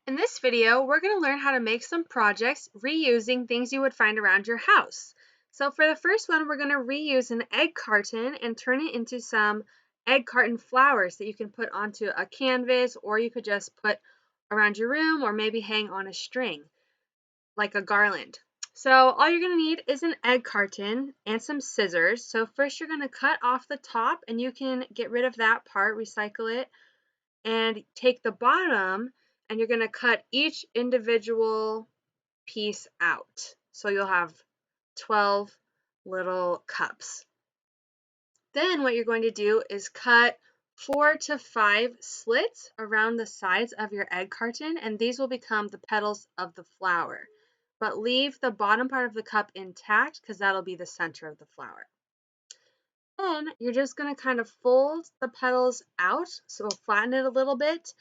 In this video, we're going to learn how to make some projects reusing things you would find around your house. So for the first one, we're going to reuse an egg carton and turn it into some egg carton flowers that you can put onto a canvas, or you could just put around your room or maybe hang on a string like a garland. So all you're going to need is an egg carton and some scissors. So first you're going to cut off the top, and you can get rid of that part, recycle it, and take the bottom, and you're going to cut each individual piece out. So you'll have 12 little cups. Then what you're going to do is cut 4 to 5 slits around the sides of your egg carton, and these will become the petals of the flower. But leave the bottom part of the cup intact because that'll be the center of the flower. Then you're just going to kind of fold the petals out, so flatten it a little bit,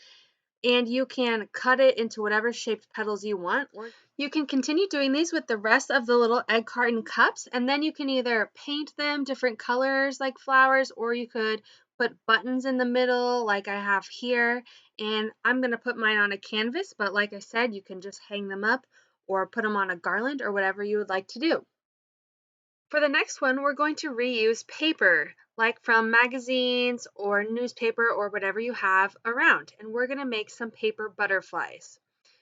and you can cut it into whatever shaped petals you want. Or you can continue doing these with the rest of the little egg carton cups, and then you can either paint them different colors like flowers, or you could put buttons in the middle like I have here. And I'm going to put mine on a canvas, but like I said, you can just hang them up or put them on a garland or whatever you would like to do. For the next one, we're going to reuse paper, like from magazines or newspaper or whatever you have around, and we're going to make some paper butterflies.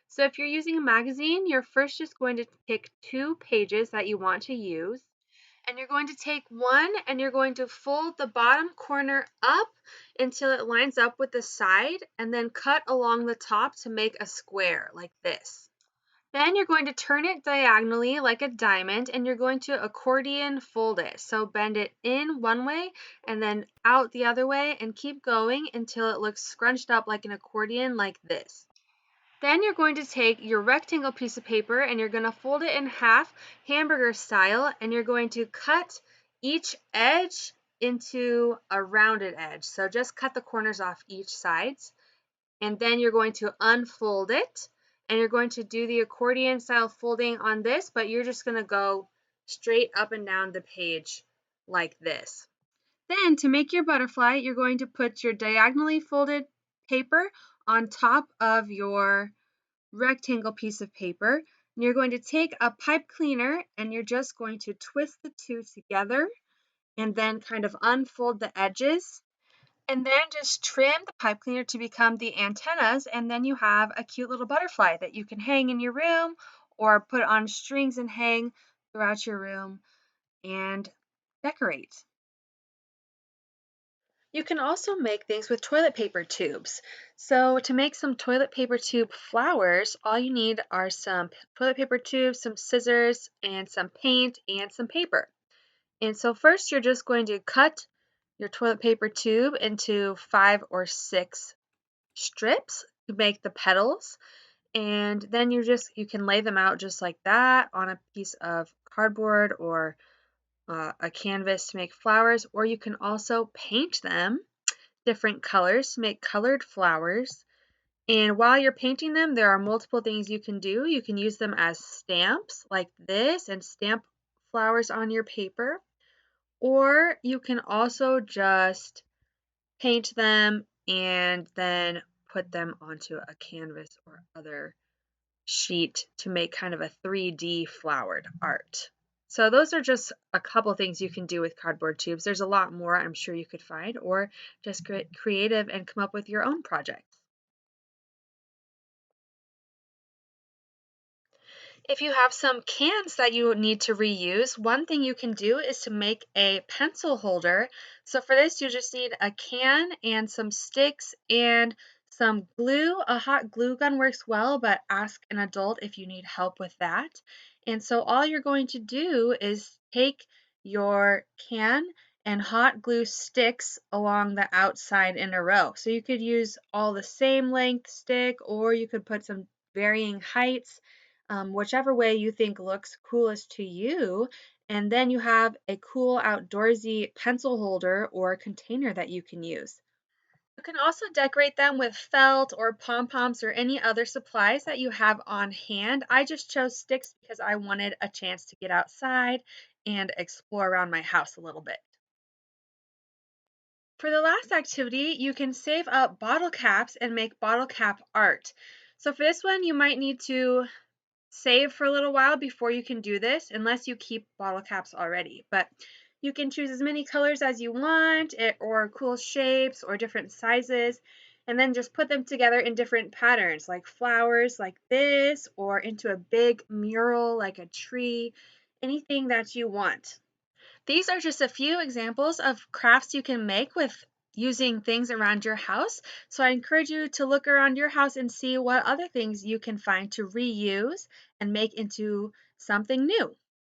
So if you're using a magazine, you're first just going to pick 2 pages that you want to use, and you're going to take one and you're going to fold the bottom corner up until it lines up with the side, and then cut along the top to make a square like this. Then you're going to turn it diagonally like a diamond, and you're going to accordion fold it. So bend it in one way and then out the other way, and keep going until it looks scrunched up like an accordion like this. Then you're going to take your rectangle piece of paper and you're going to fold it in half hamburger style, and you're going to cut each edge into a rounded edge. So just cut the corners off each sides, and then you're going to unfold it, and you're going to do the accordion style folding on this, but you're just going to go straight up and down the page like this. Then to make your butterfly, you're going to put your diagonally folded paper on top of your rectangle piece of paper, and you're going to take a pipe cleaner and you're just going to twist the two together and then kind of unfold the edges, and then just trim the pipe cleaner to become the antennas, and then you have a cute little butterfly that you can hang in your room or put on strings and hang throughout your room and decorate. You can also make things with toilet paper tubes. So to make some toilet paper tube flowers, all you need are some toilet paper tubes, some scissors, and some paint and some paper. And so first you're just going to cut your toilet paper tube into 5 or 6 strips to make the petals, and then you can lay them out just like that on a piece of cardboard or a canvas to make flowers, or you can also paint them different colors to make colored flowers. And while you're painting them, there are multiple things you can do. You can use them as stamps like this and stamp flowers on your paper, or you can also just paint them and then put them onto a canvas or other sheet to make kind of a 3D flowered art. So those are just a couple things you can do with cardboard tubes. There's a lot more I'm sure you could find, or just get creative and come up with your own projects. If you have some cans that you need to reuse, one thing you can do is to make a pencil holder. So for this, you just need a can and some sticks and some glue. A hot glue gun works well, but ask an adult if you need help with that. And so all you're going to do is take your can and hot glue sticks along the outside in a row. So you could use all the same length stick, or you could put some varying heights, whichever way you think looks coolest to you. And then you have a cool outdoorsy pencil holder or container that you can use. You can also decorate them with felt or pom-poms or any other supplies that you have on hand. I just chose sticks because I wanted a chance to get outside and explore around my house a little bit. For the last activity, you can save up bottle caps and make bottle cap art. So for this one, you might need to save for a little while before you can do this, unless you keep bottle caps already. But you can choose as many colors as you want, or cool shapes or different sizes, and then just put them together in different patterns, like flowers like this, or into a big mural like a tree, anything that you want. These are just a few examples of crafts you can make with using things around your house. So I encourage you to look around your house and see what other things you can find to reuse and make into something new.